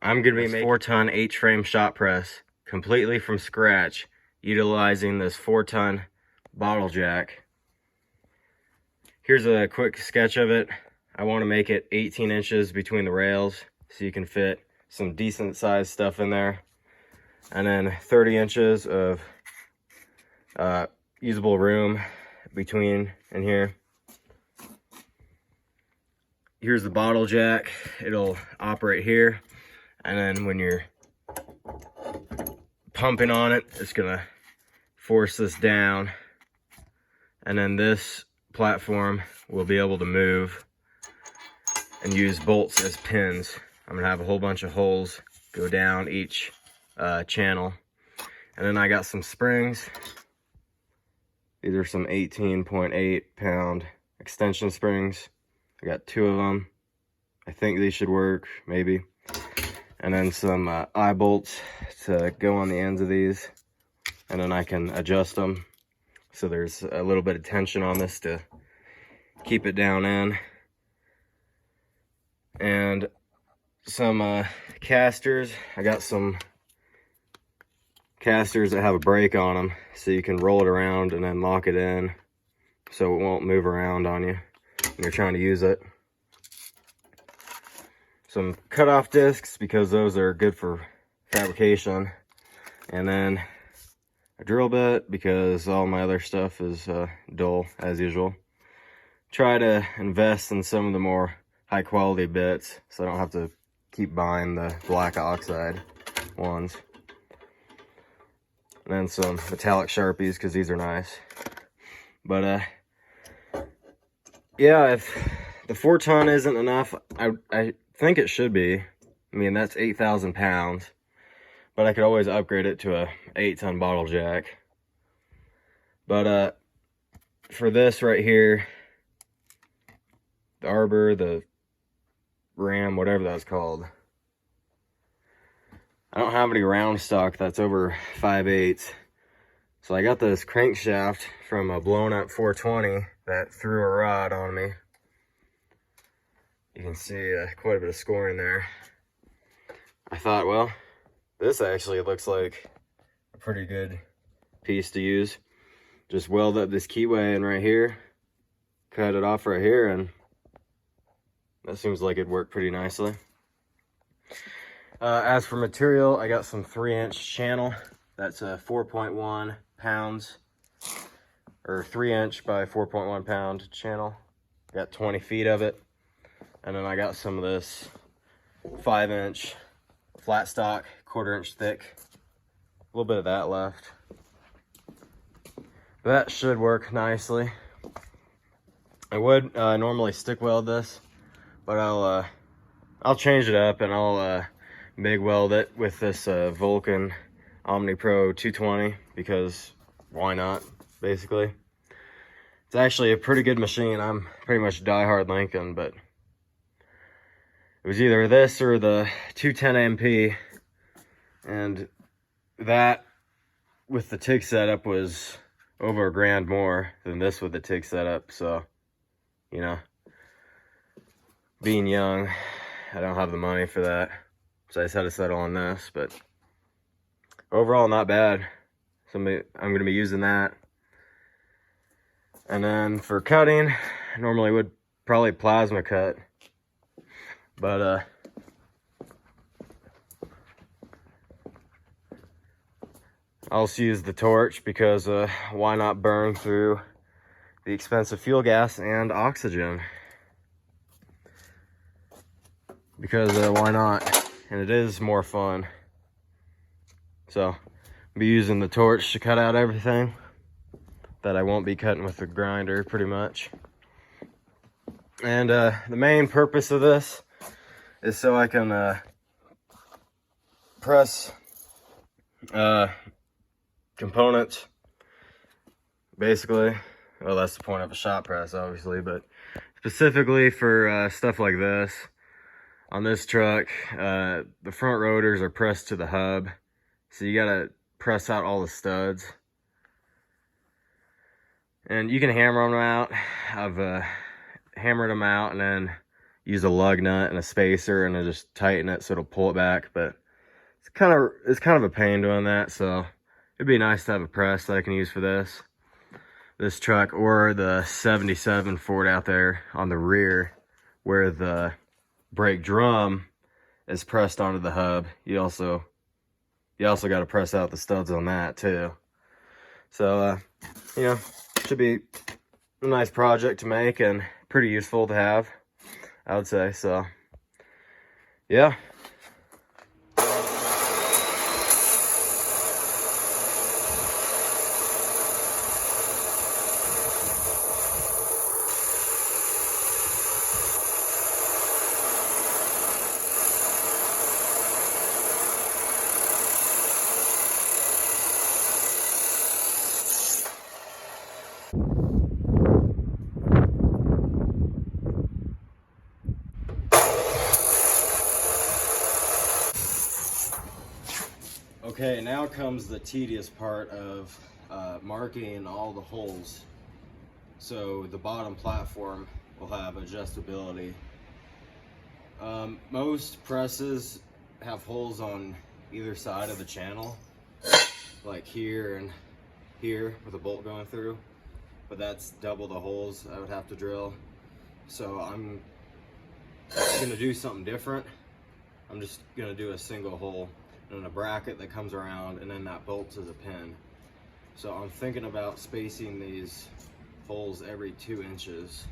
I'm going to be making 4-ton H-frame shop press completely from scratch, utilizing this 4-ton bottle jack. Here's a quick sketch of it. I want to make it 18 inches between the rails so you can fit some decent sized stuff in there, and then 30 inches of usable room between in here. Here's the bottle jack. It'll operate here, and then when you're pumping on it, it's gonna force this down, and then this platform will be able to move and use bolts as pins. I'm gonna have a whole bunch of holes go down each channel, and then I got some springs. These are some 18.8 pound extension springs. I got 2 of them. I think these should work, maybe. And then some eye bolts to go on the ends of these, and then I can adjust them so there's a little bit of tension on this to keep it down in. And some casters. I got some casters that have a brake on them, so you can roll it around and then lock it in so it won't move around on you when you're trying to use it. Some cutoff discs, because those are good for fabrication, and then a drill bit because all my other stuff is dull as usual. Try to invest in some of the more high quality bits so I don't have to keep buying the black oxide ones. And then some metallic Sharpies, because these are nice. But yeah, if the 4-ton isn't enough, I think it should be. I mean, that's 8,000 pounds. But I could always upgrade it to a 8-ton bottle jack. But for this right here, the arbor, the ram, whatever that's called, I don't have any round stock that's over 5/8. So I got this crankshaft from a blown up 420 that threw a rod on me. You can see quite a bit of scoring there. I thought, well, this actually looks like a pretty good piece to use. Just weld up this keyway in right here, cut it off right here, and that seems like it'd work pretty nicely. As for material, I got some 3-inch channel. That's a 4.1 pounds, or 3-inch by 4.1 pound channel. Got 20 feet of it. And then I got some of this 5-inch flat stock, 1/4 inch thick. A little bit of that left. That should work nicely. I would normally stick weld this, but I'll change it up and I'll MIG weld it with this Vulcan Omni Pro 220, because why not, basically. It's actually a pretty good machine. I'm pretty much diehard Lincoln, but it was either this or the 210 MP, and that with the TIG setup was over $1,000 more than this with the TIG setup. So, you know, being young, I don't have the money for that, so I just had to settle on this. But overall, not bad. So I'm going to be using that. And then for cutting, I normally would probably plasma cut, but I'll also use the torch, because why not burn through the expensive fuel gas and oxygen? Because why not? And it is more fun. So I'll be using the torch to cut out everything that I won't be cutting with the grinder, pretty much. And the main purpose of this is so I can press components, basically. Well, that's the point of a shop press, obviously, but specifically for stuff like this. On this truck, the front rotors are pressed to the hub, so you gotta press out all the studs. And you can hammer them out. I've hammered them out, and then use a lug nut and a spacer and then just tighten it so it'll pull it back. But it's kind of a pain doing that, so it'd be nice to have a press that I can use for this truck, or the 77 Ford out there on the rear where the brake drum is pressed onto the hub. You also got to press out the studs on that too. So you know, should be a nice project to make and pretty useful to have, I would say. So yeah. Okay, now comes the tedious part of marking all the holes. So the bottom platform will have adjustability. Most presses have holes on either side of the channel, like here and here with a bolt going through, but that's double the holes I would have to drill. So I'm gonna do something different. I'm just gonna do a single hole and a bracket that comes around, and then that bolts as a pin. So I'm thinking about spacing these holes every 2 inches.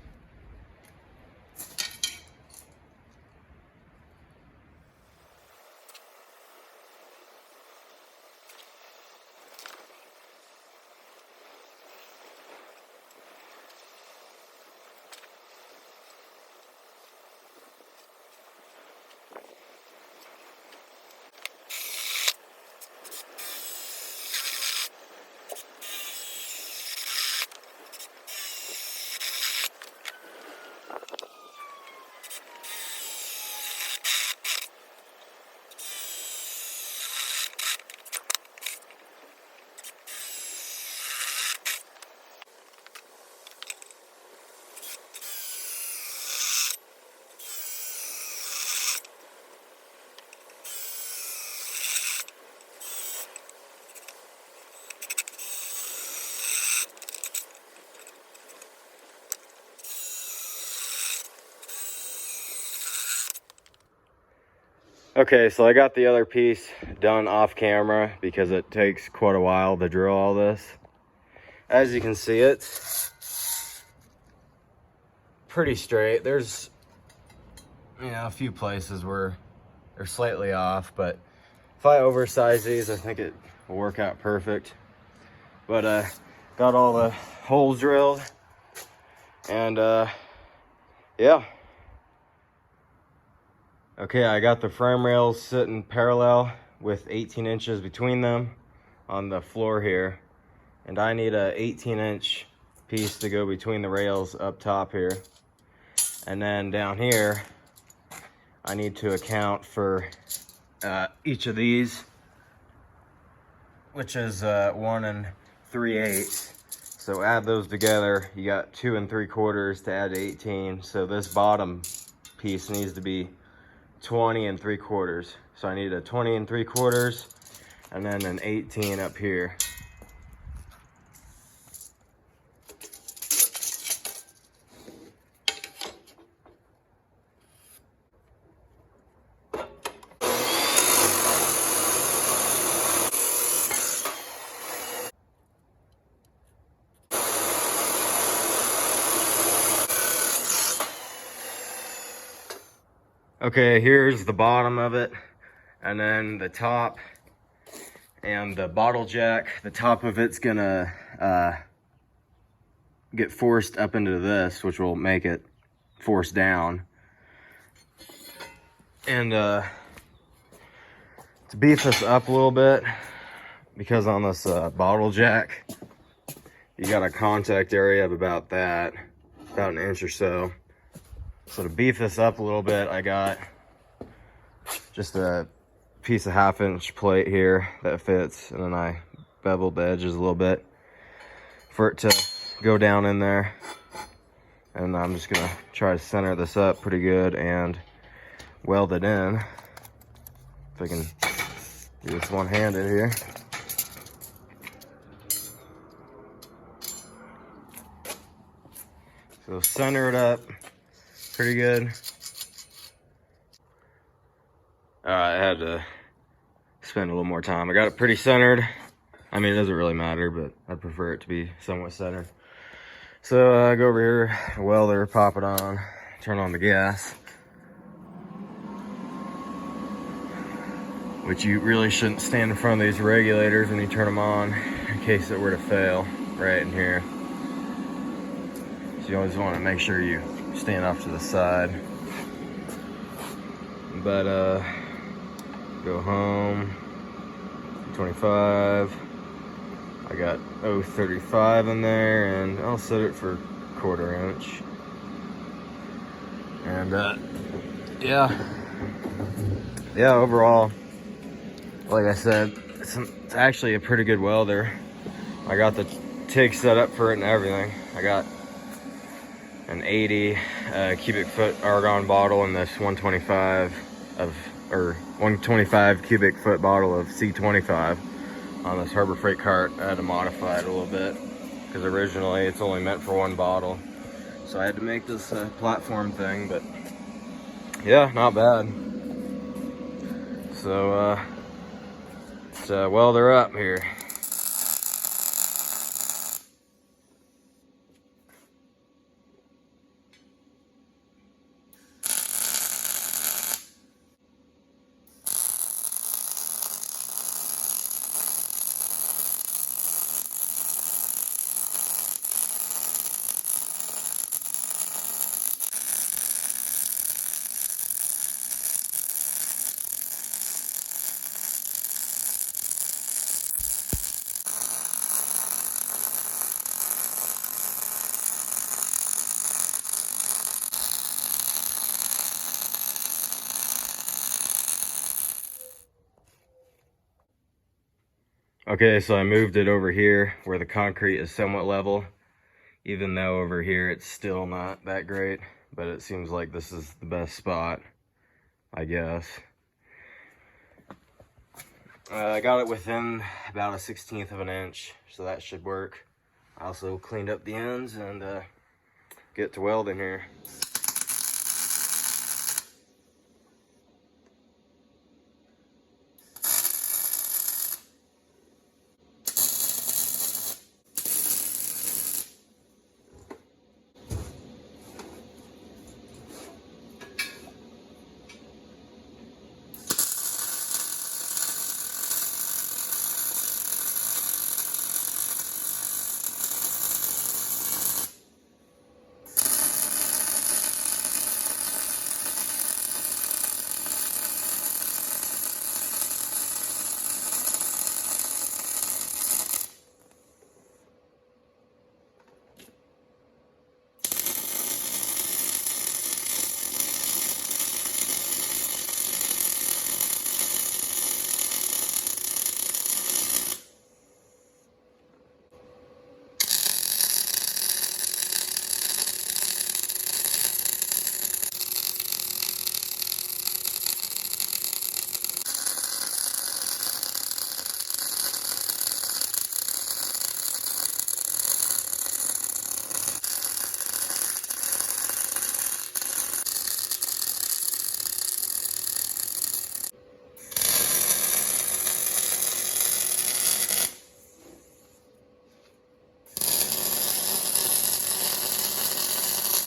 Okay, so I got the other piece done off camera because it takes quite a while to drill all this. As you can see, it's pretty straight. There's, you know, a few places where they're slightly off, but if I oversize these, I think it will work out perfect. But got all the holes drilled, and yeah. Okay, I got the frame rails sitting parallel with 18 inches between them on the floor here. And I need a 18-inch piece to go between the rails up top here. And then down here, I need to account for each of these, which is 1 3/8. So add those together, you got 2 3/4 to add to 18. So this bottom piece needs to be 20 3/4. So I need a 20 3/4 and then an 18 up here. Okay, here's the bottom of it, and then the top and the bottle jack. The top of it's gonna get forced up into this, which will make it force down. And to beef this up a little bit, because on this bottle jack, you got a contact area of about that, about 1 inch or so. So to beef this up a little bit, I got just a piece of 1/2 inch plate here that fits, and then I beveled the edges a little bit for it to go down in there. And I'm just gonna try to center this up pretty good and weld it in. If I can do this one-handed here. So center it up pretty good. I had to spend a little more time. I got it pretty centered. I mean, it doesn't really matter, but I prefer it to be somewhat centered. So I go over here, welder, pop it on, turn on the gas. Which you really shouldn't stand in front of these regulators when you turn them on in case it were to fail right in here. So you always want to make sure you stand off to the side. But go home, 25. I got 0.35 in there, and I'll set it for 1/4 inch. And yeah, overall, like I said, it's actually a pretty good welder. I got the TIG set up for it and everything. I got an 80 cubic foot argon bottle and this 125 cubic foot bottle of C25 on this Harbor Freight cart. I had to modify it a little bit because originally it's only meant for one bottle. So I had to make this platform thing, but yeah, not bad. So let's weld her up here. Okay, so I moved it over here where the concrete is somewhat level, even though over here it's still not that great, but it seems like this is the best spot, I guess. I got it within about a 1/16 of an inch, so that should work. I also cleaned up the ends and get to welding here.